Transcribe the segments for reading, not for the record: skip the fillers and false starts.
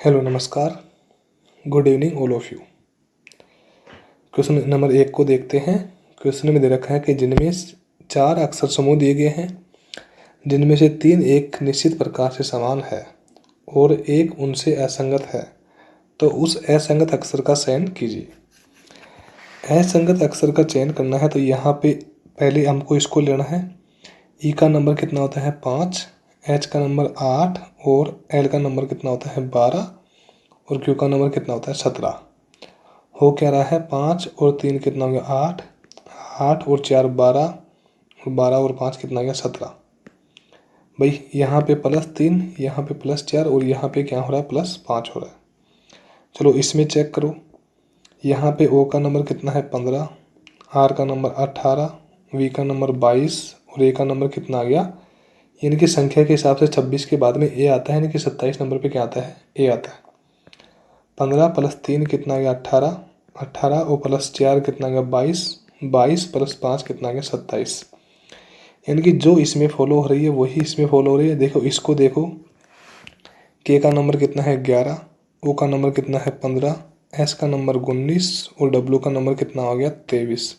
Hello नमस्कार। Good evening all of you. Question number 1 को देखते हैं। क्वेश्चन में दे रखा है कि जिनमें 4 अक्षर समूह दिए गए हैं, जिनमें से 3 एक निश्चित प्रकार से समान है और एक उनसे असंगत है, तो उस असंगत अक्षर का चयन कीजिए। असंगत अक्षर का चयन करना है तो यहाँ पे पहले हमको इसको लेना है। ई का नंबर कितना होता है 5, एच का नंबर 8 और एल का नंबर कितना होता है 12 और क्यू का नंबर कितना होता है 17। हो क्या रहा है 5 और 3 कितना हो गया 8, 8 और 4 12 और 12 और 5 कितना हो गया 17। भाई यहाँ पे +3, यहाँ पे +4 और यहाँ पे क्या हो रहा है +5 हो रहा है। चलो इसमें चेक करो। यहाँ पे ओ का नंबर कितना है 15, आर का नंबर 18, वी का नंबर 22 और ए का नंबर कितना आ गया, यानी कि संख्या के हिसाब से 26 के बाद में ए आता है, यानी कि 27 नंबर पे क्या आता है ए आता है। 15 + 3 कितना आ गया 18, 18 और +4 कितना आ गया 22, 22 + 5 कितना आ गया 27। यानी कि जो इसमें फॉलो हो रही है वही इसमें फॉलो हो रही है। देखो इसको देखो, के का नंबर कितना है 11, ओ का नंबर कितना है 15, एस का नंबर 19 और डब्ल्यू का नंबर कितना हो गया 23।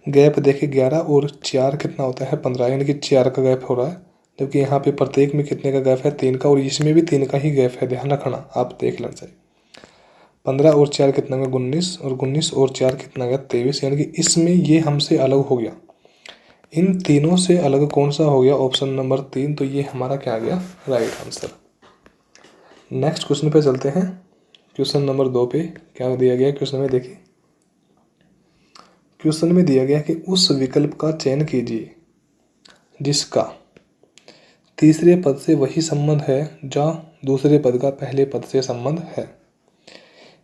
गैप देखे 11 और 4 कितना होता है 15, यानी कि 4 का गैप हो रहा है। जबकि यहाँ पे प्रत्येक में कितने का गैप है 3 का, और इसमें भी 3 का ही गैप है, ध्यान रखना, आप देख लेना चाहिए। 15 और 4 कितना गया 19 और 19 और 4 कितना गया 23, यानी कि इसमें ये हमसे अलग हो गया। इन तीनों से अलग कौन सा हो गया ऑप्शन नंबर 3, तो ये हमारा क्या आ गया राइट आंसर। नेक्स्ट क्वेश्चन पे चलते हैं। क्वेश्चन नंबर 2 पे क्या दिया गया क्वेश्चन में देखिए। क्वेश्चन में दिया गया कि उस विकल्प का चयन कीजिए जिसका तीसरे पद से वही संबंध है जहाँ दूसरे पद का पहले पद से संबंध है।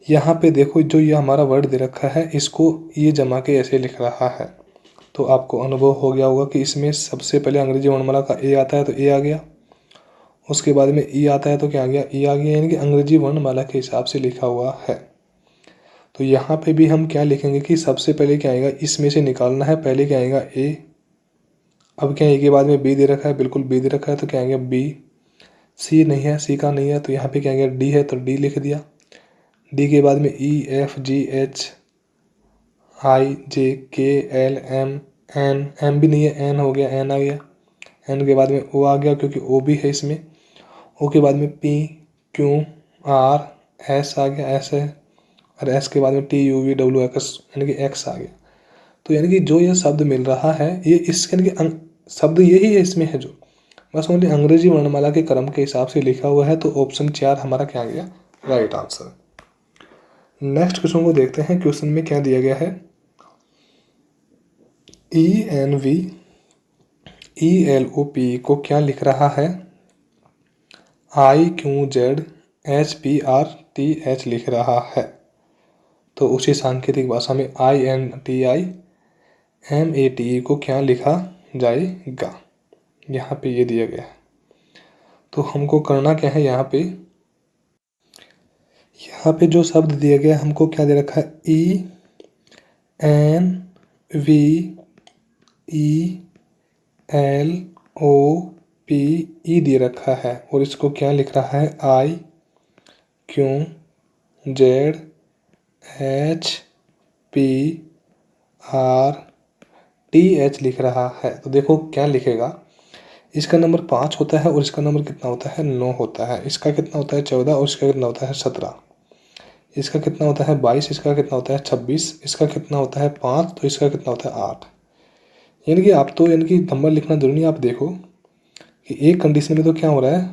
यहाँ पे देखो, जो ये हमारा वर्ड दे रखा है इसको ये जमा के ऐसे लिख रहा है, तो आपको अनुभव हो गया होगा कि इसमें सबसे पहले अंग्रेजी वर्णमाला का ए आता है तो ए आ गया, उसके बाद में ई आता है तो क्या आ गया ई आ गया, यानी कि अंग्रेजी वर्णमाला के हिसाब से लिखा हुआ है। तो यहाँ पे भी हम क्या लिखेंगे कि सबसे पहले क्या आएगा, इसमें से निकालना है, पहले क्या आएगा ए। अब क्या ए के बाद में बी दे रखा है, बिल्कुल बी दे रखा है तो क्या आएगा बी। सी नहीं है, सी का नहीं है तो यहाँ पे क्या आएगा डी है तो डी लिख दिया। डी के बाद में E F G H I जे के एल एम एन, एम भी नहीं है एन हो गया, एन आ गया। एन के बाद में ओ आ गया क्योंकि ओ भी है इसमें। ओ के बाद में पी क्यू आर एस आ गया, एस है, और एस के बाद में T U V W x, यानी कि एक्स आ गया। तो यानी कि जो ये शब्द मिल रहा है ये इस यानी कि शब्द यही है इसमें है, जो बस ओनली अंग्रेजी वर्णमाला के क्रम के हिसाब से लिखा हुआ है। तो ऑप्शन 4 हमारा क्या आ गया राइट आंसर। नेक्स्ट क्वेश्चन को देखते हैं। क्वेश्चन में क्या दिया गया है, E N V E L O P को क्या लिख रहा है I Q Z H P R T H लिख रहा है। तो उसी सांकेतिक भाषा में I N T I M A T E को क्या लिखा जाएगा, यहाँ पे ये दिया गया है। तो हमको करना क्या है, यहाँ पे जो शब्द दिया गया है हमको क्या दे रखा है E N V E L O P E दे रखा है, और इसको क्या लिख रहा है I Q Z H P R T H लिख रहा है। तो देखो क्या लिखेगा, इसका नंबर 5 होता है और इसका नंबर कितना होता है 9 होता है। इसका कितना होता है 14 और इसका कितना होता है 17। इसका कितना होता है 22, इसका कितना होता है 26, इसका कितना होता है 5, तो इसका कितना होता है 8। यानी कि आप तो यानी कि नंबर लिखना जरूरी नहीं। आप देखो कि एक कंडीशन में तो क्या हो रहा है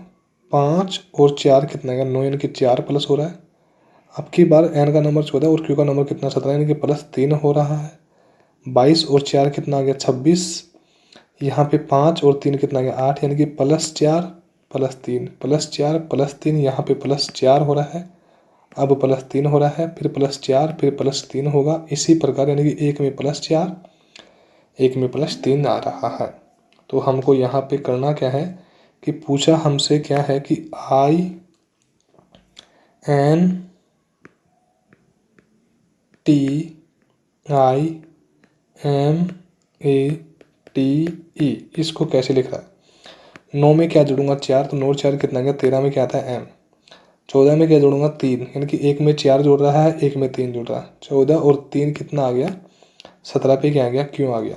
5 और 4 कितना है 9, यानी कि 4 प्लस हो रहा है। अब की बार एन का नंबर 14 और क्यू का नंबर कितना 17, यानी कि +3 हो रहा है। 22 और 4 कितना आ गया 26, यहाँ पे 5 और 3 कितना आ गया 8, यानी कि +4 +3 +4 +3, यहाँ पे +4 हो रहा है, अब +3 हो रहा है, फिर +4 फिर +3 होगा। इसी प्रकार यानी कि एक में +4 एक में +3 आ रहा है। तो हमको यहाँ पे करना क्या है कि पूछा हमसे क्या है कि I N T I M A T E इसको कैसे लिख रहा है। 9 में क्या जोड़ूंगा 4, तो 9 और 4 कितना गया 13 में क्या आता है एम। 14 में क्या जोड़ूंगा 3, यानी कि एक में 4 जोड़ रहा है, एक में 3 जोड़ रहा है। 14 और 3 कितना आ गया 17 पे क्या आ गया क्यों आ गया।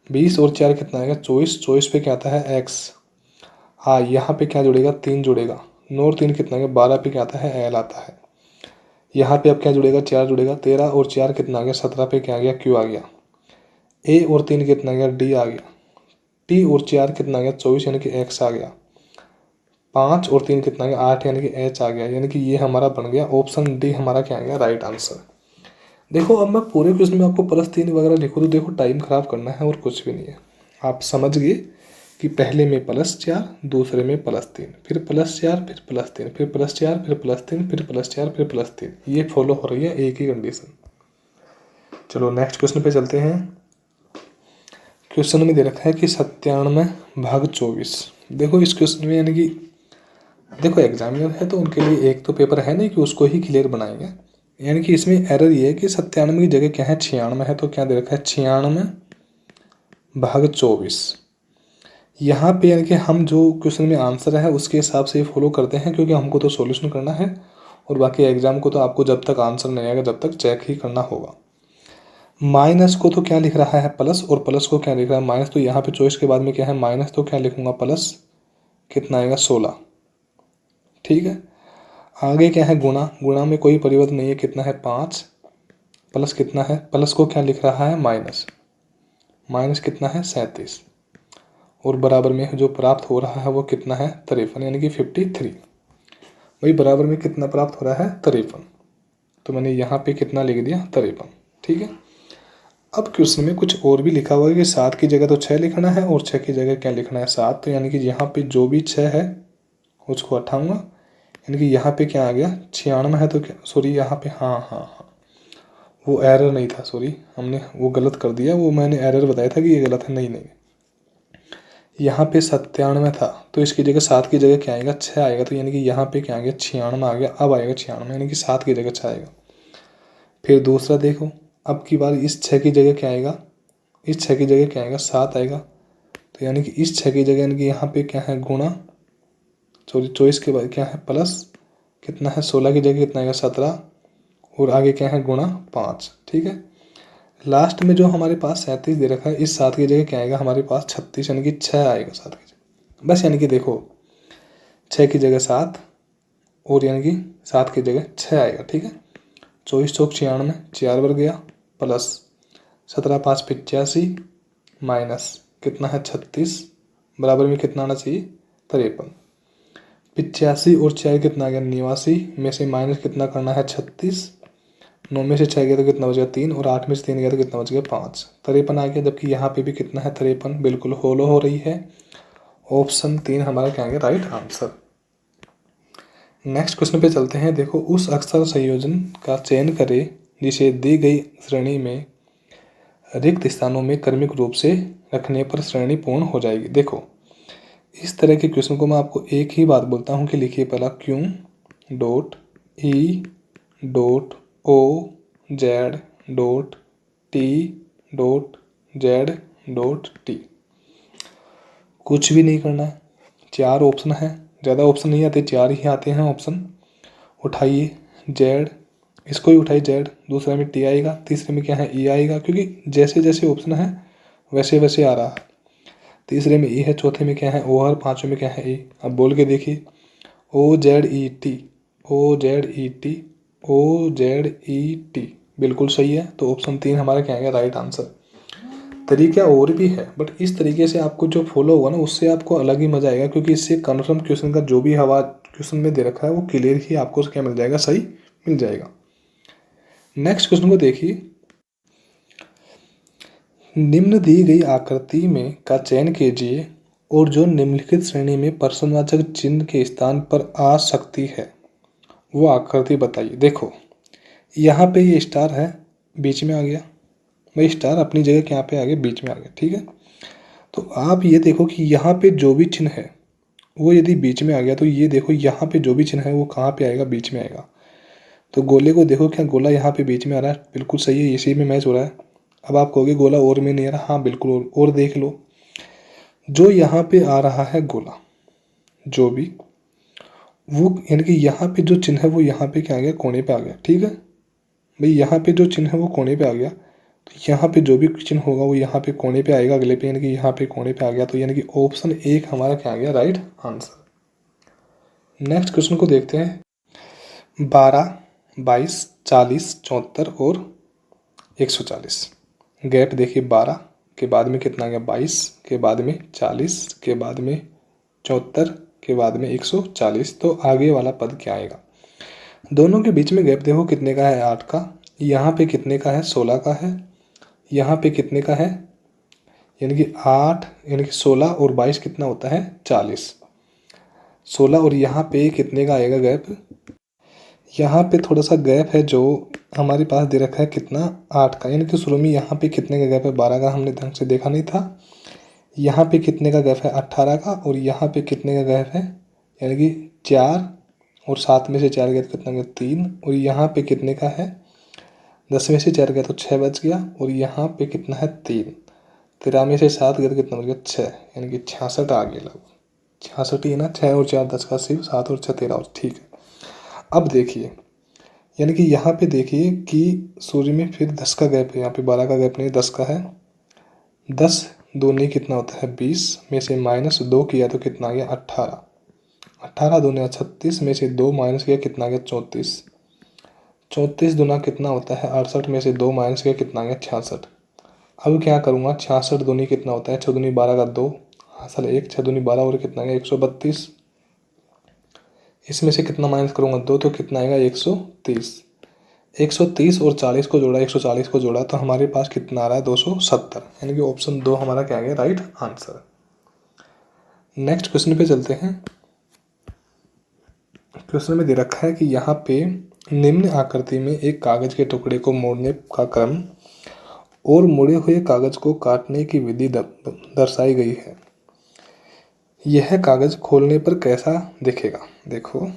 20 और 4 कितना आएगा 24, 24 पे क्या आता है x। हाँ यहाँ पे क्या जुड़ेगा 3 जुड़ेगा। 9 और 3 कितना आ गया 12 पे क्या आता है l आता है। यहाँ पे अब क्या जुड़ेगा 4 जुड़ेगा। 13 और 4 कितना आ गया 17 पे क्या आ गया q आ गया। a और 3 कितना आ गया d आ गया। t और 4 कितना आ गया 24 यानी कि x आ गया। 5 और 3 कितना आ गया 8 यानी कि h आ गया। यानी कि ये हमारा बन गया ऑप्शन डी हमारा क्या आ गया राइट आंसर। देखो अब मैं पूरे क्वेश्चन में आपको +3 वगैरह लिखूँ तो देखो टाइम खराब करना है और कुछ भी नहीं है। आप समझ गए कि पहले में +4 दूसरे में +3 फिर +4 फिर +3 फिर +4 फिर +3 फिर +4 फिर +3, ये फॉलो हो रही है एक ही कंडीशन। चलो नेक्स्ट क्वेश्चन पे चलते हैं। क्वेश्चन में दे रखा है कि 97/24। देखो इस क्वेश्चन में यानी कि देखो एग्जामिनर है तो उनके लिए एक तो पेपर है नहीं कि उसको ही क्लियर बनाएंगे। यानी कि इसमें एरर ये है कि 97 की जगह क्या है 96 है, तो क्या दे रखा है 96/24। यहाँ पे यानी कि हम जो क्वेश्चन में आंसर है उसके हिसाब से फॉलो करते हैं क्योंकि हमको तो सॉल्यूशन करना है और बाकी एग्जाम को तो आपको जब तक आंसर नहीं आएगा जब तक चेक ही करना होगा। माइनस को तो क्या लिख रहा है प्लस, और प्लस को क्या लिख रहा है माइनस, तो यहाँ पे चॉइस के बाद में क्या है माइनस, तो क्या लिखूंगा प्लस कितना आएगा 16। ठीक है, आगे क्या है गुणा, गुणा में कोई परिवर्तन नहीं है, कितना है 5 प्लस कितना है, प्लस को क्या लिख रहा है माइनस, माइनस कितना है 37 और बराबर में जो प्राप्त हो रहा है वो कितना है 53 यानी कि 53। भाई बराबर में कितना प्राप्त हो रहा है 53, तो मैंने यहाँ पे कितना लिख दिया 53। ठीक है, अब क्वेश्चन में कुछ और भी लिखा हुआ है कि 7 की जगह तो 6 लिखना है और 6 की जगह क्या लिखना है 7, तो यानी कि यहाँ पे जो भी 6 है उसको हटाऊंगा, यानी कि यहाँ पे क्या आ गया 96 है, तो क्या सॉरी यहाँ पे हाँ वो एरर नहीं था, सॉरी हमने वो गलत कर दिया, वो मैंने एरर बताया था कि ये गलत है, नहीं यहाँ पे 97 था तो इसकी जगह 7 की जगह क्या आएगा 6 आएगा, तो यानी कि यहाँ पे क्या आ गया 96 आ गया, अब आएगा 96 यानी कि 7 की जगह 6 आएगा। फिर दूसरा देखो, अब की बार इस 6 की जगह क्या आएगा, इस 6 की जगह क्या आएगा 7 आएगा, तो यानी कि इस 6 की जगह यानी कि यहाँ पे क्या है गुणा, सॉरी 24 के बाद क्या है प्लस कितना है 16 की जगह कितना आएगा 17 और आगे क्या है गुणा 5। ठीक है, लास्ट में जो हमारे पास 37 दे रखा है, इस 7 की जगह क्या आएगा हमारे पास 36 यानी कि 6 आएगा 7 की जगह। बस यानी कि देखो 6 की जगह 7 और यानी कि 7 की जगह 6 आएगा। ठीक है, 24 चौक 96 4 बार गया प्लस 17 5 85 माइनस कितना है 36 बराबर में कितना आना चाहिए 53। 85 और 6 कितना आ गया 89 में से माइनस कितना करना है 36, 9 में से 6 गया तो कितना बच गया 3 और 8 में से 3 गया तो कितना बच गया 5, 53 आ गया। जबकि यहाँ पे भी कितना है 53, बिल्कुल फॉलो हो रही है, ऑप्शन 3 हमारा क्या आ गया राइट आंसर। नेक्स्ट क्वेश्चन पे चलते हैं। देखो उस अक्षर संयोजन का चयन करें जिसे दी गई श्रेणी में रिक्त स्थानों में क्रमिक रूप से रखने पर श्रेणी पूर्ण हो जाएगी। देखो इस तरह के क्वेश्चन को मैं आपको एक ही बात बोलता हूँ कि लिखिए पहला Q dot E dot O Z dot T dot Z dot T, कुछ भी नहीं करना है। 4 ऑप्शन है, ज़्यादा ऑप्शन नहीं आते, 4 ही आते हैं ऑप्शन। उठाइए जेड, इसको ही उठाइए जेड, दूसरे में टी आएगा, तीसरे में क्या है ई आएगा, क्योंकि जैसे जैसे ऑप्शन है वैसे वैसे आ रहा है। तीसरे में ई है, चौथे में क्या है ओ और पाँचवें में क्या है ई। अब बोल के देखिए O Z E T O Z E T O Z E T, बिल्कुल सही है। तो ऑप्शन 3 हमारा क्या है राइट आंसर। तरीका और भी है बट इस तरीके से आपको जो फॉलो होगा ना उससे आपको अलग ही मजा आएगा, क्योंकि इससे कन्फर्म क्वेश्चन का जो भी हवा क्वेश्चन में दे रखा है वो क्लियर ही आपको क्या मिल जाएगा, सही मिल जाएगा। नेक्स्ट क्वेश्चन को देखिए, निम्न दी गई आकृति में का चयन कीजिए और जो निम्नलिखित श्रेणी में प्रश्नवाचक चिन्ह के स्थान पर आ सकती है वो आकृति बताइए। देखो यहाँ पे ये स्टार है बीच में आ गया, भाई स्टार अपनी जगह क्या पे आ गया बीच में आ गया। ठीक है, तो आप ये देखो कि यहाँ पे जो भी चिन्ह है वो यदि बीच में आ गया तो ये देखो यहाँ पे जो भी चिन्ह है वो कहाँ पे आएगा, बीच में आएगा। तो गोले को देखो, क्या गोला यहाँ पे बीच में आ रहा है, बिल्कुल सही है, इसी में मैच हो रहा है। अब आप कहोगे गोला और में नहीं आ रहा, हाँ बिल्कुल और देख लो, जो यहाँ पे आ रहा है गोला जो भी, वो यानी कि यहाँ पे जो चिन्ह है वो यहाँ पे क्या आ गया, कोने पे आ गया। ठीक है भाई, यहाँ पे जो चिन्ह है वो कोने पे आ गया, तो यहाँ पे जो भी चिन्ह होगा वो यहाँ पे कोने पे आएगा अगले पे, यानी कि यहाँ पे कोने पे आ गया, तो यानी कि ऑप्शन 1 हमारा क्या आ गया, राइट आंसर। नेक्स्ट क्वेश्चन को देखते हैं। 12, 22, 40, 74 और 140। गैप देखिए, 12 के बाद में कितना आ गया, 22 के बाद में 40 के बाद में 74 के बाद में 140, तो आगे वाला पद क्या आएगा। दोनों के बीच में गैप देखो कितने का है, 8 का। यहाँ पे कितने का है, 16 का है। यहाँ पे कितने का है, यानी कि 8 यानी कि 16 और 22 कितना होता है, 40। 16 और यहाँ पे कितने का आएगा गैप, यहाँ पे थोड़ा सा गैप है जो हमारे पास दे रखा है कितना, 8 का, यानी कि शुरू में यहाँ पे कितने का गैप है, 12 का, हमने ढंग से देखा नहीं था। यहाँ पे कितने का गैप है, 18 का, और यहाँ पे कितने का गैप है, यानी कि 4, और 7 में से 4 गया तो कितना गया, 3, और यहाँ पे कितने का है, 10 में से 4 गया तो 6 बच गया, और यहाँ पे कितना है, 3, 13 में से 7 गया तो कितना बच गया, 6, यानी कि 66 आ गया लगभग। 66 ही है ना, 6 और 4 10 का 80, 7 और 6 13, और ठीक है। अब देखिए, यानी कि यहाँ पे देखिए कि सूर्य में फिर 10 का गैप है, यहाँ पे 12 का गैप नहीं, 10 का है। 10 दूनी कितना होता है, 20 में से -2 किया तो कितना आ गया, 18। 18 दूनी 36 में से 2 माइनस किया कितना आ गया, 34। 34 दूना कितना होता है, 68 में से 2 माइनस किया कितना आ गया, 66। अब क्या करूँगा, 66 दूनी कितना होता है, 6 दूनी 12 का 2, हासिल 1, 6 दूनी 12 और कितना गया, 132। इसमें से कितना माइनस करूँगा, 2, तो कितना आएगा, 130। 130 और 40 को जोड़ा, 140 को जोड़ा, तो हमारे पास कितना आ रहा है, 270, यानी कि ऑप्शन 2 हमारा क्या आ गया, राइट आंसर। नेक्स्ट क्वेश्चन पे चलते हैं। क्वेश्चन में दे रखा है कि यहाँ पे निम्न आकृति में एक कागज के टुकड़े को मोड़ने का क्रम और मुड़े हुए कागज को काटने की विधि दर्शाई गई है। यह कागज खोलने पर कैसा दिखेगा। देखो,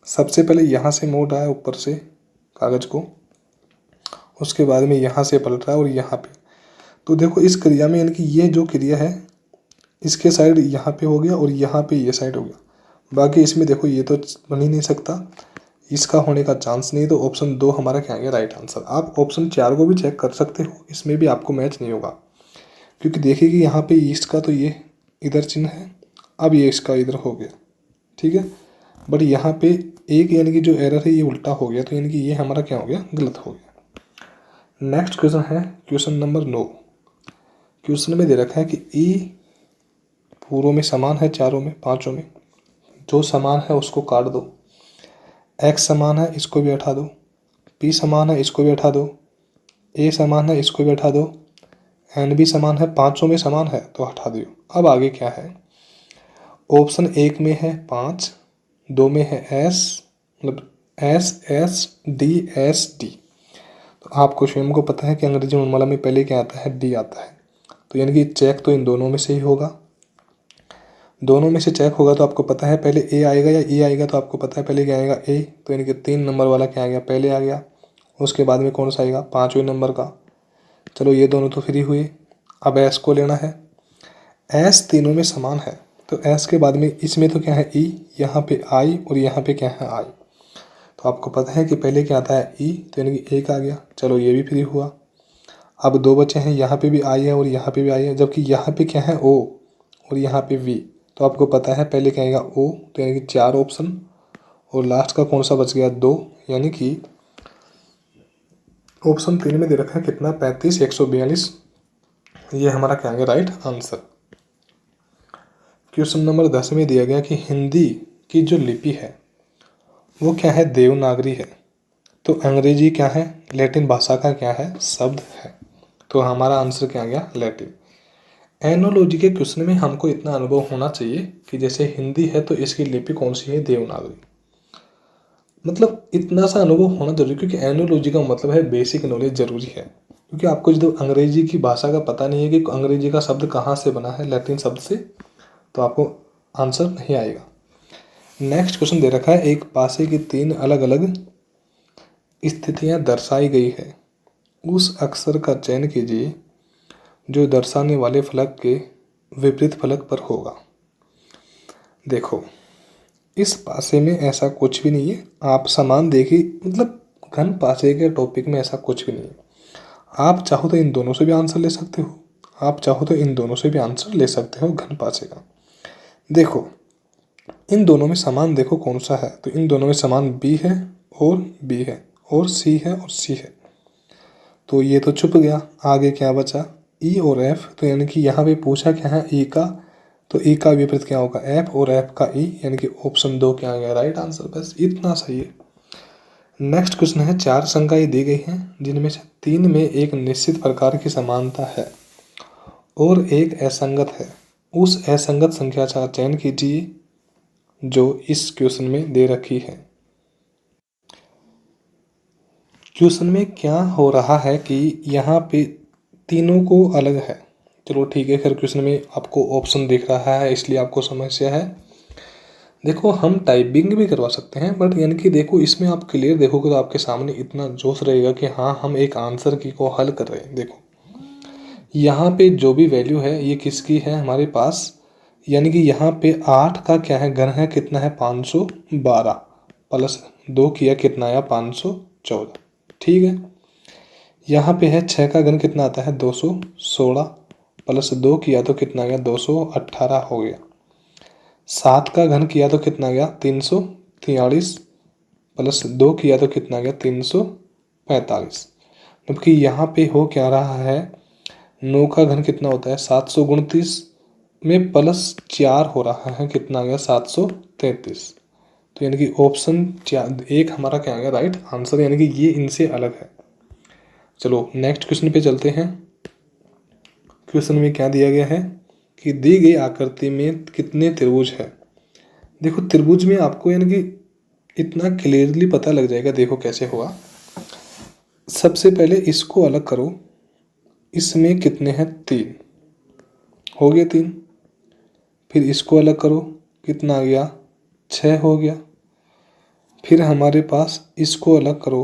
सबसे पहले यहाँ से मोड़ रहा है ऊपर से कागज को, उसके बाद में यहाँ से पलट रहा है और यहाँ पे, तो देखो इस क्रिया में यानी कि ये जो क्रिया है इसके साइड यहाँ पे हो गया और यहाँ पे ये साइड हो गया, बाकी इसमें देखो ये तो बन ही नहीं सकता, इसका होने का चांस नहीं, तो ऑप्शन 2 हमारा क्या है, राइट आंसर। आप ऑप्शन 4 को भी चेक कर सकते हो, इसमें भी आपको मैच नहीं होगा, क्योंकि देखिए कि यहाँ पे ईस्ट का तो ये इधर चिन्ह है, अब ये इसका इधर हो गया, ठीक है, बट यहाँ पे एक यानी कि जो एरर है ये उल्टा हो गया, तो यानी कि ये हमारा क्या हो गया, गलत हो गया। नेक्स्ट क्वेश्चन है क्वेश्चन नंबर 9। क्वेश्चन में दे रखा है कि ई पूर्वों में समान है, चारों में, पांचों में, जो समान है उसको काट दो। एक्स समान है, इसको भी हटा दो। पी समान है, इसको भी हटा दो। ए समान है, इसको भी हटा दो। एन भी समान है, पांचों में समान है तो हटा दो। अब आगे क्या है, ऑप्शन 1 में है 5, 2 में है एस, मतलब S S D S D, तो आपको स्वयं को पता है कि अंग्रेजी वर्णमाला में पहले क्या आता है, डी आता है, तो यानी कि चेक तो इन दोनों में से ही होगा। दोनों में से चेक होगा तो आपको पता है पहले ए आएगा या ई आएगा, तो आपको पता है पहले क्या आएगा, ए, तो यानी कि 3 नंबर वाला क्या आ गया, पहले आ गया। उसके बाद में कौन सा आएगा, 5वें नंबर का। चलो ये दोनों तो फ्री हुए, अब एस को लेना है। एस तीनों में समान है, तो एस के बाद में इसमें तो क्या है, ई, यहाँ पे आई और यहाँ पे क्या है, आई, तो आपको पता है कि पहले क्या आता है, ई, तो यानी कि एक आ गया। चलो ये भी फ्री हुआ। अब 2 बचे हैं, यहाँ पे भी आई है और यहाँ पे भी आई है, जबकि यहाँ पे क्या है, ओ, और यहाँ पे वी, तो आपको पता है पहले क्या आएगा, ओ, तो यानी कि 4 ऑप्शन, और लास्ट का कौन सा बच गया, 2, यानी कि ऑप्शन 3 में दे रखा है कितना, 35, 142, ये हमारा क्या आएगा, राइट आंसर। क्वेश्चन नंबर 10 में दिया गया कि हिंदी की जो लिपि है वो क्या है, देवनागरी है, तो अंग्रेजी क्या है, लैटिन भाषा का क्या है, शब्द है, तो हमारा आंसर क्या आ गया, लैटिन। एनोलॉजी के क्वेश्चन में हमको इतना अनुभव होना चाहिए कि जैसे हिंदी है तो इसकी लिपि कौन सी है, देवनागरी, मतलब इतना सा अनुभव होना जरूरी, क्योंकि एनोलॉजी का मतलब है बेसिक नॉलेज जरूरी है, क्योंकि आपको जब अंग्रेजी की भाषा का पता नहीं है कि अंग्रेजी का शब्द कहाँ से बना है, लैटिन शब्द से, तो आपको आंसर नहीं आएगा। नेक्स्ट क्वेश्चन दे रखा है, एक पासे की 3 अलग अलग स्थितियां दर्शाई गई है, उस अक्षर का चयन कीजिए जो दर्शाने वाले फलक के विपरीत फलक पर होगा। देखो, इस पासे में ऐसा कुछ भी नहीं है। आप समान देखिए, मतलब घन पासे के टॉपिक में ऐसा कुछ भी नहीं है। आप चाहो तो इन दोनों से भी आंसर ले सकते हो, आप चाहो तो इन दोनों से भी आंसर ले सकते हो घन पासे का। देखो इन दोनों में समान देखो कौन सा है, तो इन दोनों में समान बी है और बी है और सी है और सी है, तो ये तो छुप गया। आगे क्या बचा, ई और एफ। तो यानी कि यहाँ पे पूछा क्या है, ई का, तो ई का विपरीत क्या होगा, एफ, और एफ का ई, यानी कि ऑप्शन 2 क्या आ गया राइट आंसर। बस इतना सही है। नेक्स्ट क्वेश्चन है, 4 संख्याएं दी गई हैं जिनमें से 3 में एक निश्चित प्रकार की समानता है और एक असंगत है। उस असंगत संख्या का चयन कीजिए जो इस क्वेश्चन में दे रखी है। क्वेश्चन में क्या हो रहा है कि यहाँ पे तीनों को अलग है। चलो ठीक है, फिर क्वेश्चन में आपको ऑप्शन दिख रहा है इसलिए आपको समस्या है। देखो हम टाइपिंग भी करवा सकते हैं, बट यानी कि देखो इसमें आप क्लियर देखोगे तो आपके सामने इतना जोश रहेगा कि हाँ हम एक आंसर की को हल कर रहे हैं। देखो यहाँ पे जो भी वैल्यू है ये किसकी है हमारे पास, यानी कि यहाँ पे 8 का क्या है घन है, कितना है 512, प्लस 2 किया कितना आया 514। ठीक है, यहाँ पे है 6 का घन कितना आता है 216, प्लस 2 किया तो कितना आ गया 218 हो गया। 7 का घन किया तो कितना आ गया 343, प्लस 2 किया तो कितना आ गया 345। जबकि यहाँ पे हो क्या रहा है, 9 का घन कितना होता है 729 में प्लस 4 हो रहा है, कितना आ गया 733। तो यानी कि ऑप्शन 1 हमारा क्या आ गया राइट आंसर, यानी कि ये इनसे अलग है। चलो नेक्स्ट क्वेश्चन पे चलते हैं। क्वेश्चन में क्या दिया गया है कि दी गई आकृति में कितने त्रिभुज है। देखो त्रिभुज में आपको यानी कि इतना क्लियरली पता लग जाएगा। देखो कैसे होगा, सबसे पहले इसको अलग करो, इसमें कितने हैं 3, हो गए 3। फिर इसको अलग करो, कितना आ गया 6 हो गया। फिर हमारे पास इसको अलग करो,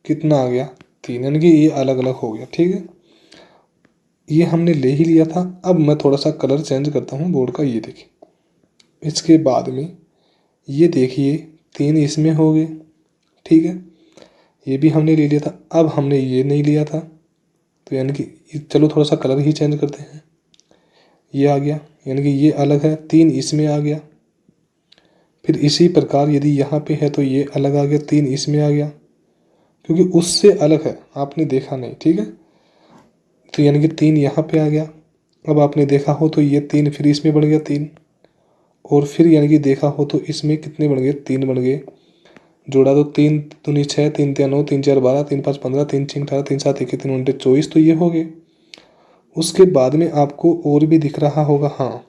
कितना आ गया 3, यानी कि ये अलग अलग हो गया। ठीक है, ये हमने ले ही लिया था। अब मैं थोड़ा सा कलर चेंज करता हूँ बोर्ड का, ये देखिए। इसके बाद में ये देखिए 3 इसमें हो गए। ठीक है, ये भी हमने ले लिया था। अब हमने ये नहीं लिया था, तो यानी कि चलो थोड़ा सा कलर ही चेंज करते हैं। ये आ गया, यानी कि ये अलग है, 3 इसमें आ गया। फिर इसी प्रकार यदि यहाँ पे है तो ये अलग आ गया, 3 इसमें आ गया, क्योंकि उससे अलग है, आपने देखा नहीं। ठीक है, तो यानी कि 3 यहाँ पे आ गया। अब आपने देखा हो तो ये 3 फिर इसमें बढ़ गया 3, और फिर यानी कि देखा हो तो इसमें कितने बन गए 3 बन गए। जोड़ा तो 3 दूनी 6, 3 तिया 9, 3 4 12, 3 5 15, 3 6 18, 3 7 21, 3 19 24, तो ये हो गए। उसके बाद में आपको और भी दिख रहा होगा, हाँ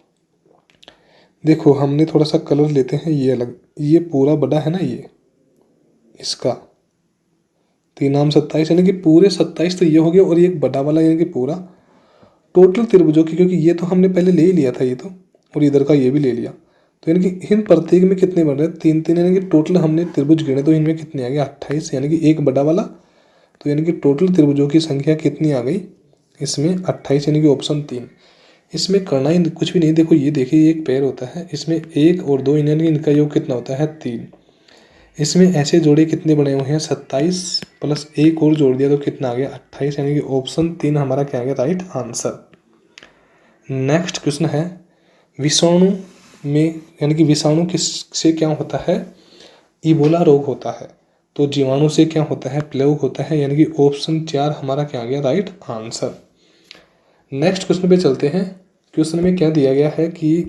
देखो हमने थोड़ा सा कलर लेते हैं, ये अलग, ये पूरा बड़ा है ना, ये इसका 3 आम 27, यानी कि पूरे 27 तो ये हो गया, और ये एक बड़ा वाला यानी कि पूरा टोटल त्रिभुजों की, क्योंकि ये तो हमने पहले ले ही लिया था ये तो, और इधर का ये भी ले लिया। तो यानी कि इन प्रत्येक में कितने बन रहे हैं 3 3, यानी कि टोटल हमने त्रिभुज गिने तो इनमें कितने आ गए 28, यानी कि एक बड़ा वाला। तो यानी कि टोटल त्रिभुजों की संख्या कितनी आ गई इसमें 28, यानी कि ऑप्शन 3। इसमें करना ही कुछ भी नहीं। देखो ये देखिए, एक पेयर होता है, इसमें 1 और 2 यानी कि इनका योग कितना होता है 3। इसमें ऐसे जोड़े कितने बने हुए हैं 27, प्लस 1 और जोड़ दिया तो कितना आ गया 28, यानी कि ऑप्शन 3 हमारा क्या आ गया राइट आंसर। नेक्स्ट क्वेश्चन है, विषाणु में यानी कि विषाणु किस से क्या होता है, इबोला रोग होता है। तो जीवाणु से क्या होता है, प्लेग होता है, यानी कि ऑप्शन 4 हमारा क्या आ गया राइट आंसर। नेक्स्ट क्वेश्चन पे चलते हैं। क्वेश्चन में क्या दिया गया है कि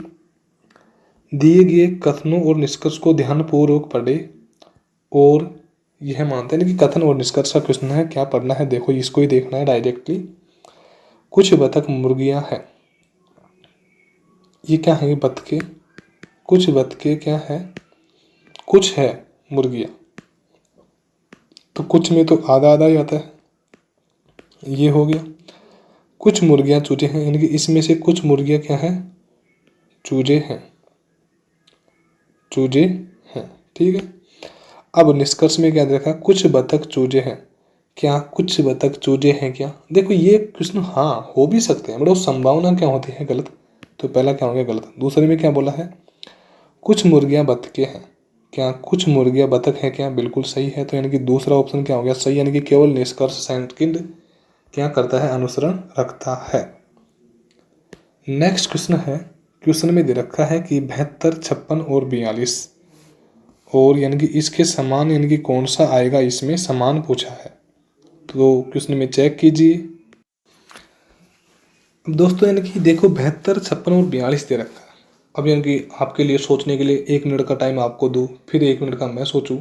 दिए गए कथनों और निष्कर्ष को ध्यानपूर्वक पढ़े और यह मानते हैं कि कथन और निष्कर्ष का क्वेश्चन है, क्या पढ़ना है, देखो इसको ही देखना है डायरेक्टली। कुछ बतख मुर्गियां हैं, ये क्या है बतखे, कुछ बतखे क्या है, कुछ है मुर्गियां, तो कुछ में तो आधा आधा ही आता है, ये हो गया। कुछ मुर्गियां चूजे हैं, यानी कि इसमें से कुछ मुर्गियां क्या है चूजे हैं, चूजे हैं। ठीक है, अब निष्कर्ष में क्या देखा, कुछ बतख चूजे हैं, क्या कुछ बतख चूजे हैं क्या। देखो ये क्वेश्चन हाँ हो भी सकते हैं, बट वो संभावना क्या होती है गलत, तो पहला क्या हो गया गलत। दूसरे में क्या बोला है, कुछ मुर्गियां बतखें हैं। क्या कुछ मुर्गियां बतख है क्या? बिल्कुल सही है। तो यानी कि दूसरा ऑप्शन क्या हो गया सही, यानी कि केवल निष्कर्ष सेकंड क्या करता है, अनुसरण रखता है। नेक्स्ट क्वेश्चन है, क्वेश्चन में दे रखा है कि 72, 56 और 42 और यानी कि इसके समान यानी कि कौन सा आएगा, इसमें समान पूछा है। तो क्वेश्चन में चेक कीजिए। अब दोस्तों यानी कि देखो 72, 56 और 42 दे रखा है। अब यानी कि आपके लिए सोचने के लिए 1 मिनट का टाइम आपको दूँ, फिर 1 मिनट का मैं सोचूं,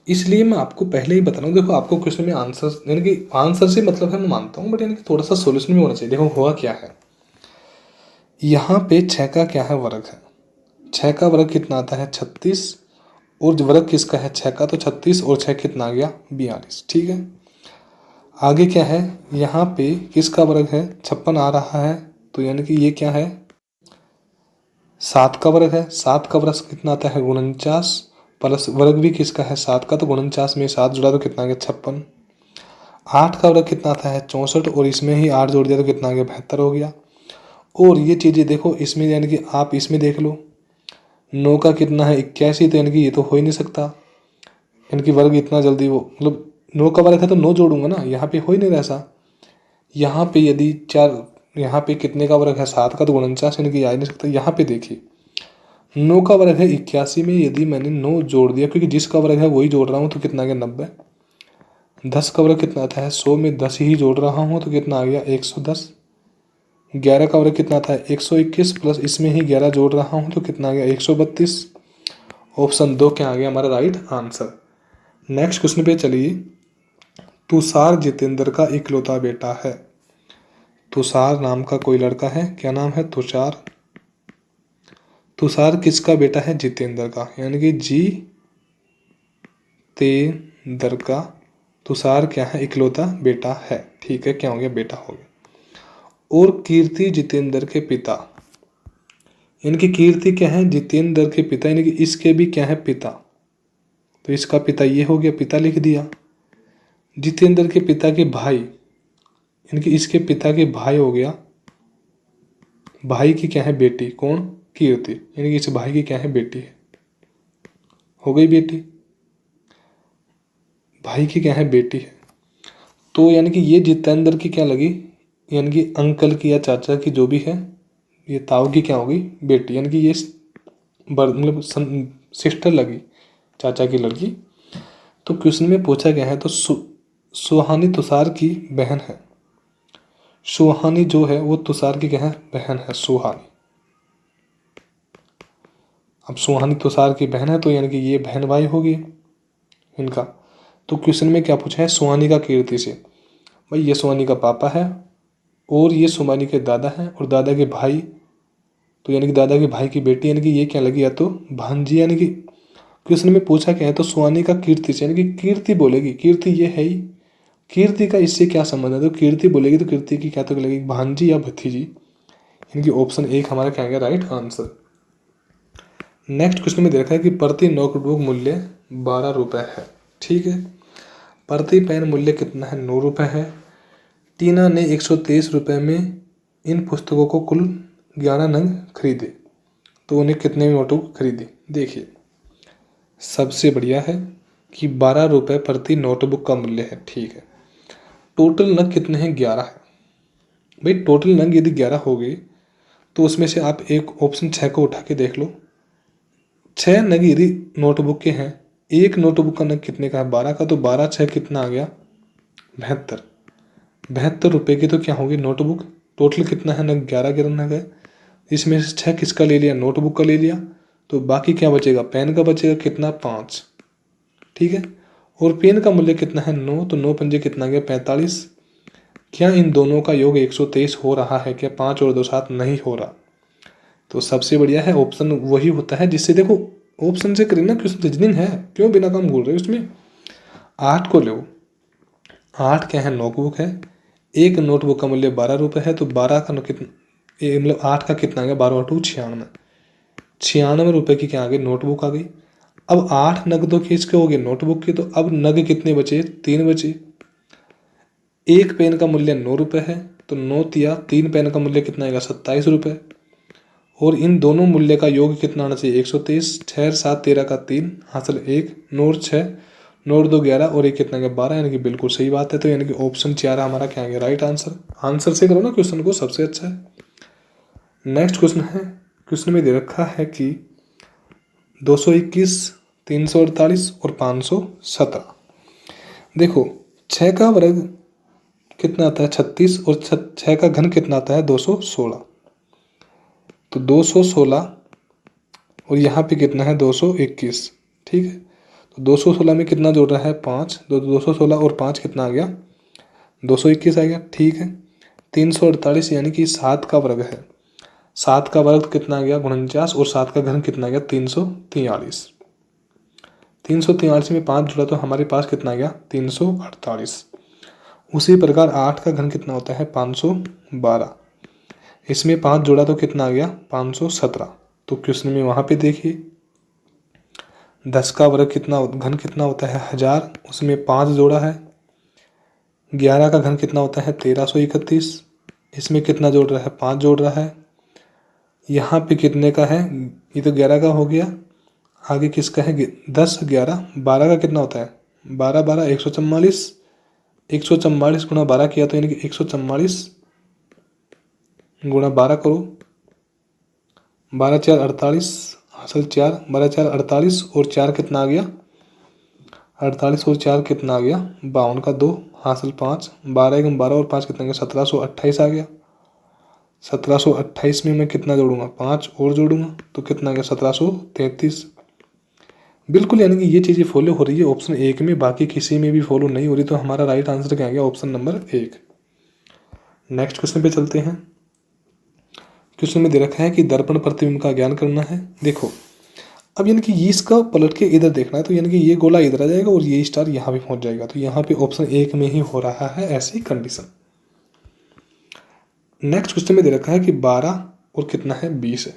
इसलिए मैं आपको पहले ही बता रहा हूँ। देखो आपको क्वेश्चन में आंसर यानी कि आंसर से मतलब है मैं मानता हूँ, बट यानी कि थोड़ा सा सोल्यूशन भी होना चाहिए। देखो हुआ क्या है, यहाँ पे 6 का क्या है वर्ग है, 6 का वर्ग कितना आता है 36, और जो वर्ग किसका है 6 का, तो 36 और 6 कितना आ गया 42। ठीक है, आगे क्या है, यहाँ पे किसका वर्ग है 56 आ रहा है, तो यानी कि ये क्या है 7 का वर्ग है, 7 का वर्ग कितना आता है 49, प्लस वर्ग भी किसका है 7 का, तो 49 में 7 जुड़ा तो कितना आ गया 56। 8 का वर्ग कितना आता है 64, और इसमें ही 8 जोड़ दिया तो कितना आ गया 72 हो गया। और ये चीज़ें देखो इसमें यानी कि आप इसमें देख लो, 9 का कितना है 81, तो यानी कि ये तो हो ही नहीं सकता, यानी कि वर्ग इतना जल्दी वो मतलब 9 का वर्ग है तो 9 जोड़ूंगा ना, यहाँ पे हो ही नहीं रहा ऐसा। यहाँ पे यदि 4, यहाँ पे कितने का वर्ग है 7 का, तो 49 यानी कि आ ही नहीं सकता। यहाँ पे देखिए 9 का वर्ग है 81 में यदि मैंने 9 जोड़ दिया, क्योंकि जिसका वर्ग है वही जोड़ रहा हूँ, तो कितना आ गया 90। 10 का वर्ग कितना आता है 100 में 10 ही जोड़ रहा हूँ, तो कितना आ गया 110। 11 का वर्ग कितना था 121, प्लस इसमें ही 11 जोड़ रहा हूँ, तो कितना आ गया 132। ऑप्शन 2 क्या आ गया हमारा राइट आंसर। नेक्स्ट क्वेश्चन पे चलिए। तुषार जितेंद्र का इकलौता बेटा है। तुषार नाम का कोई लड़का है, क्या नाम है तुषार। तुषार किसका बेटा है जितेंद्र का, यानी कि जितेंद्र का तुषार क्या है इकलौता बेटा है। ठीक है, क्या हो गया बेटा हो गया। और कीर्ति जितेंद्र के पिता, यानी कि कीर्ति क्या है जितेंद्र के पिता, यानी कि इसके भी क्या है पिता, तो इसका पिता ये हो गया, पिता लिख दिया। जितेंद्र के पिता के भाई, यानी कि इसके पिता के भाई हो गया, भाई की क्या है बेटी, कौन कीर्ति, यानी कि इस भाई की क्या है बेटी है, हो गई बेटी, भाई की क्या है बेटी है। तो यानी कि ये जितेंद्र की क्या लगी, यानी कि अंकल की या चाचा की जो भी है, ये ताऊ की क्या होगी बेटी, यानी कि ये मतलब सिस्टर लगी, चाचा की लड़की। तो क्वेश्चन में पूछा गया है तो सुहानी तुषार की बहन है। सुहानी जो है वो तुषार की क्या है बहन है सुहानी। अब सुहानी तुषार की बहन है, तो यानी कि ये बहन भाई होगी इनका। तो क्वेश्चन में क्या पूछा है सुहानी का कीर्ति से, भाई ये सुहानी का पापा है और ये सुहानी के दादा हैं और दादा के भाई, तो यानी कि दादा के भाई की बेटी, यानी कि ये क्या लगी या तो भांजी, यानी कि क्वेश्चन में पूछा क्या है तो सुहानी का कीर्ति से, यानी कि कीर्ति बोलेगी, कीर्ति ये है ही, कीर्ति का इससे क्या संबंध है, तो कीर्ति बोलेगी तो कीर्ति की क्या तो लगेगी भांजी या भतीजी, यानी कि ऑप्शन 1 हमारा क्या आ गया राइट आंसर। नेक्स्ट क्वेश्चन में देखा है कि प्रति नोटबुक मूल्य 12 रुपये है। ठीक है, प्रति पेन मूल्य कितना है 9 रुपये है। टीना ने 123 रुपये में इन पुस्तकों को कुल 11 नंग खरीदे, तो उन्हें कितने में नोटबुक खरीदी। देखिए सबसे बढ़िया है कि 12 रुपये प्रति नोटबुक का मूल्य है। ठीक है, टोटल नग कितने हैं 11 है। भाई टोटल नग यदि 11 हो गए तो उसमें से आप एक ऑप्शन 6 को उठा के देख लो, 6 नग यदि नोटबुक के हैं, एक नोटबुक का नग कितने का है 12 का, तो 12 6 कितना आ गया 72। 72 रुपये की तो क्या होगी नोटबुक। टोटल कितना है नग 11 के नग है, इसमें से 6 किसका ले लिया नोटबुक का ले लिया, तो बाकी क्या बचेगा पेन का बचेगा कितना 5। ठीक है, और पेन का मूल्य कितना है 9, तो 9 पंजे कितना गया 45। क्या इन दोनों का योग 123 हो रहा है क्या, 5 और 2 7 नहीं हो रहा। तो सबसे बढ़िया है ऑप्शन वही होता है जिससे देखो ऑप्शन से करें ना, क्वेश्चन रीजनिंग है क्यों बिना काम बोल रहे हो इसमें। 8 को लो, 8 क्या है नोटबुक है, एक नोटबुक का मूल्य 12 रुपये है, तो 12 का कितना मतलब 8 का कितना आ गया 12 2 96, 96 रुपये की क्या आ गई नोटबुक आ गई। अब 8 नग तो किसके हो गए नोटबुक के, तो अब नग कितने बचे 3 बचे। एक पेन का मूल्य 9 रुपये है, तो 9 तिया 3 पेन का मूल्य कितना आएगा 27 रुपये। और इन दोनों मूल्य का योग कितना आना चाहिए 123। 6 और 7 13 का 3 हासिल 1, 9 और 6, 9 और 2 11 और 1 कितना गया 12, यानी कि बिल्कुल सही बात है। तो यानी कि ऑप्शन 4 हमारा क्या है राइट आंसर। आंसर से करो ना क्वेश्चन को, सबसे अच्छा है। नेक्स्ट क्वेश्चन है, क्वेश्चन में दे रखा है कि 221, 348 और 517। देखो 6 का वर्ग कितना आता है 36 और 6 का घन कितना आता है 216। तो 216 और यहाँ पे कितना है 221, ठीक है। तो 216 में कितना जोड़ रहा है 5, 216 और 5 कितना आ गया 221 आ गया, ठीक है। 348 यानी कि 7 का वर्ग है, 7 का वर्ग कितना आ गया 49 और 7 का घन कितना आ गया 343। 343 में 5 जुड़ा तो हमारे पास कितना आ गया 348। उसी प्रकार 8 का घन कितना होता है 512, इसमें 5 जोड़ा तो कितना आ गया 517। तो क्वेश्चन में वहाँ पे देखिए 10 का वर्ग कितना घन कितना होता है 1000, उसमें 5 जोड़ा है। 11 का घन कितना होता है 1331, इसमें कितना जोड़ रहा है 5 जोड़ रहा है। यहाँ पे कितने का है, ये तो 11 का हो गया, आगे किसका है 10 11 12 का कितना होता है 12 12 144, 144 गुणा 12 किया तो यानी कि 144 गुणा 12 करो, 12 4 48 हासिल 4, 12 4 48 और 4 कितना आ गया 48 और 4 कितना आ गया 52 का 2 हासिल 5, 12 1 12 और 5 कितना आ गया 1728 आ गया। 1728 में मैं कितना जोड़ूंगा 5 और जोड़ूंगा तो कितना आ गया 1733। बिल्कुल, यानी कि ये चीज़ें फॉलो हो रही है ऑप्शन 1 में, बाकी किसी में भी फॉलो नहीं हो रही। तो हमारा राइट आंसर क्या आ गया ऑप्शन नंबर 1। नेक्स्ट क्वेश्चन पे चलते हैं। क्वेश्चन में दे रखा है कि दर्पण प्रतिबिंब का ज्ञान करना है। देखो अब यानी कि ये इसका पलट के इधर देखना है, तो यानी कि ये गोला इधर आ जाएगा और ये स्टार यहाँ पे पहुंच जाएगा। तो यहाँ पे ऑप्शन 1 में ही हो रहा है ऐसी कंडीशन। नेक्स्ट क्वेश्चन में दे रखा है कि 12 और कितना है 20 है,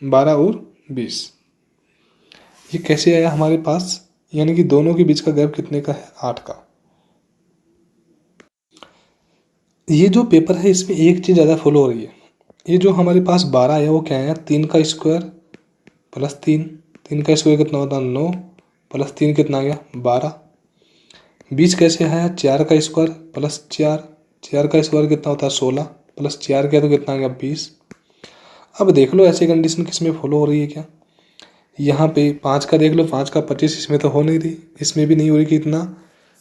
12 और 20 ये कैसे आया हमारे पास, यानी कि दोनों के बीच का गैप कितने का है 8 का। ये जो पेपर है इसमें एक चीज़ ज़्यादा फॉलो हो रही है। ये जो हमारे पास 12 आया वो क्या आया 3 का स्क्वायर प्लस 3, 3 का स्क्वायर कितना होता है 9 प्लस 3 कितना आ गया 12। 20 कैसे आया 4 का स्क्वायर प्लस 4, 4 का स्क्वायर कितना होता है 16 प्लस 4 किया तो कितना आ गया 20। अब देख लो ऐसी कंडीशन किसमें फॉलो हो रही है क्या, यहाँ पे 5 का देख लो 5 का 25, इसमें तो हो नहीं रही, इसमें भी नहीं हो रही कि इतना,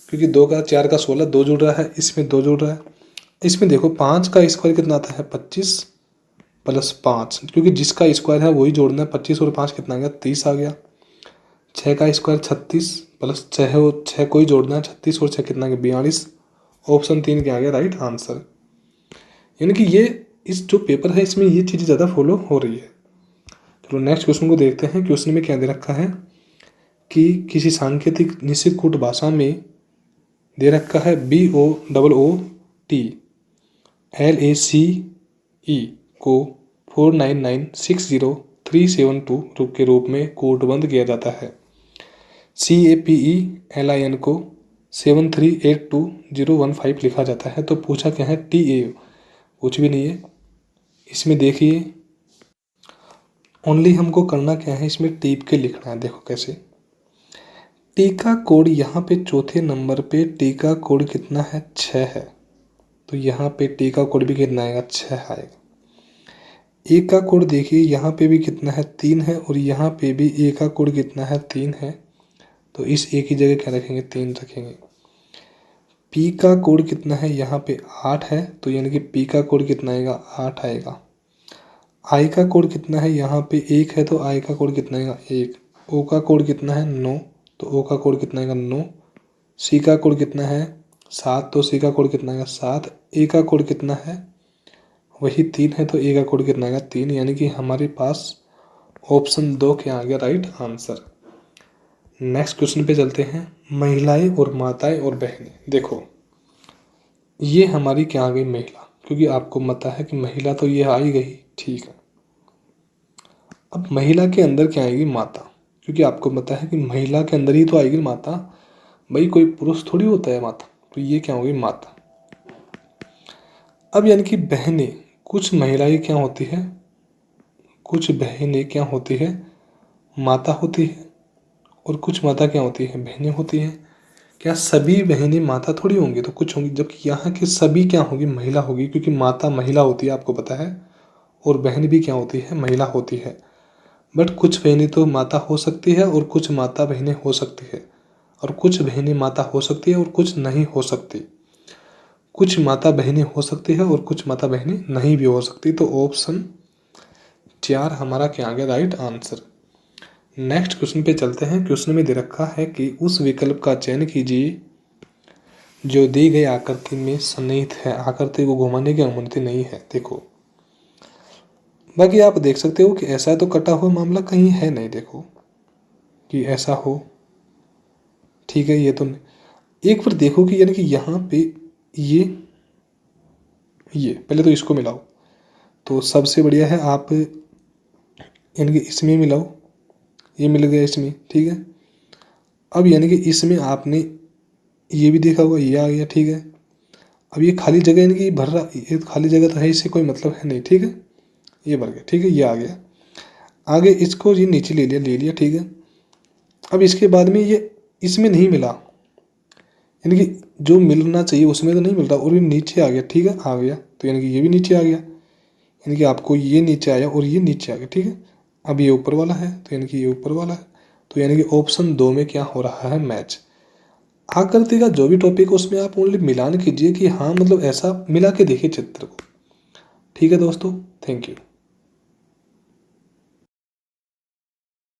क्योंकि 2 का 4 का 16 2 जुड़ रहा है, इसमें 2 जुड़ रहा है। इसमें देखो 5 का स्क्वायर कितना आता है 25 प्लस 5, क्योंकि जिसका स्क्वायर है वही जोड़ना है। 25 और 5 कितना आ गया 30 आ गया। 6 का स्क्वायर 36 प्लस 6 और 6 को ही जोड़ना है, 36 और 6 कितना आ गया 42। ऑप्शन 3 क्या आ गया राइट आंसर। यानी कि ये इस जो पेपर है इसमें ये चीज़ें ज़्यादा फॉलो हो रही है। चलो नेक्स्ट क्वेश्चन को देखते हैं। क्वेश्चन में क्या दे रखा है कि किसी सांकेतिक निश्चित कूट भाषा में दे रखा है BOOOTLACE को 49960,372 के रूप में कोटबंद किया जाता है। CAPELIN को 7382,015 लिखा जाता है। तो पूछा क्या है TA, कुछ भी नहीं है इसमें। देखिए ओनली हमको करना क्या है इसमें टीप के लिखना है। देखो कैसे, टीका कोड यहाँ पे चौथे नंबर पे टीका कोड कितना है 6 है, तो यहाँ पे टीका कोड भी कितना आएगा 6 आएगा। एक का कोड देखिए यहाँ पे भी कितना है 3 है और यहाँ पे भी एक का कोड कितना है 3 है, तो इस एक ही जगह क्या रखेंगे 3 रखेंगे। पी का कोड कितना है यहाँ पे 8 है, तो यानी कि पी का कोड कितना आएगा 8 आएगा। आई का कोड कितना है यहाँ पे 1 है, तो आई का कोड कितना आएगा 1। ओ का कोड कितना है 9, तो ओ का कोड कितना आएगा 9। सी का कोड कितना है 7, तो सी का कोड कितना आएगा 7। ए का कोड कितना है वही 3 है, तो ए का कोड कितना आएगा 3। यानी कि हमारे पास ऑप्शन 2 क्या आ गया राइट आंसर। नेक्स्ट क्वेश्चन पे चलते हैं। महिलाएं और माताएं और बहनें, देखो ये हमारी क्या आ गई महिला, क्योंकि आपको पता है कि महिला तो ये आ ही गई, ठीक है। अब महिला के अंदर क्या आएगी माता, क्योंकि आपको पता है कि महिला के अंदर ही तो आएगी माता, भाई कोई पुरुष थोड़ी होता है माता, तो ये क्या होगी माता। अब यानी कि बहनें, कुछ महिलाएं क्या होती है कुछ बहनें क्या होती है, माता होती है, और कुछ माता क्या होती है, बहनें होती हैं। क्या सभी बहनें माता थोड़ी होंगी, तो कुछ होंगी, जबकि यहाँ की सभी क्या होगी, महिला होगी, क्योंकि माता महिला होती है आपको पता है, और बहन भी क्या होती है, महिला होती है। बट कुछ बहनें तो माता हो सकती है और कुछ माता बहनें हो सकती है, और कुछ बहनें माता हो सकती है और कुछ नहीं हो सकती। कुछ माता बहनें हो सकती है और कुछ माता बहनें नहीं भी हो सकती। तो ऑप्शन 4 हमारा क्या आ गया, राइट आंसर। नेक्स्ट क्वेश्चन पे चलते हैं। क्वेश्चन में दे रखा है कि उस विकल्प का चयन कीजिए जो दी गई आकृति में सन्निहित है। आकृति को घुमाने की अनुमति नहीं है। देखो, बाकी आप देख सकते हो कि ऐसा तो कटा हुआ मामला कहीं है नहीं, देखो कि ऐसा हो, ठीक है। ये तो एक बार देखो कि यानी कि यहाँ पे ये पहले तो इसको मिलाओ, तो सबसे बढ़िया है आप यानी कि इसमें मिलाओ, ये मिल गया इसमें, ठीक है। अब यानी कि इसमें आपने ये भी देखा होगा, ये आ गया, ठीक है। अब ये खाली जगह यानी कि भर रहा, ये खाली जगह तो है, इससे कोई मतलब है नहीं, ठीक है। ये भर गया, ठीक है, ये आ गया। आगे इसको ये नीचे ले लिया, ठीक है। अब इसके बाद में ये इसमें नहीं मिला, यानी कि जो मिलना चाहिए उसमें तो नहीं मिल रहा, और ये नीचे आ गया, ठीक है, आ गया। तो यानी कि ये भी नीचे आ गया, यानी कि आपको ये नीचे आया और ये नीचे आ गया, ठीक है। अब ये ऊपर वाला है, तो यानी कि ये ऊपर वाला है, तो यानी कि ऑप्शन 2 में क्या हो रहा है, मैच। आकृति का जो भी टॉपिक है उसमें आप ओनली मिलान कीजिए कि हाँ मतलब ऐसा मिला के देखिए चित्र को, ठीक है दोस्तों। Thank you.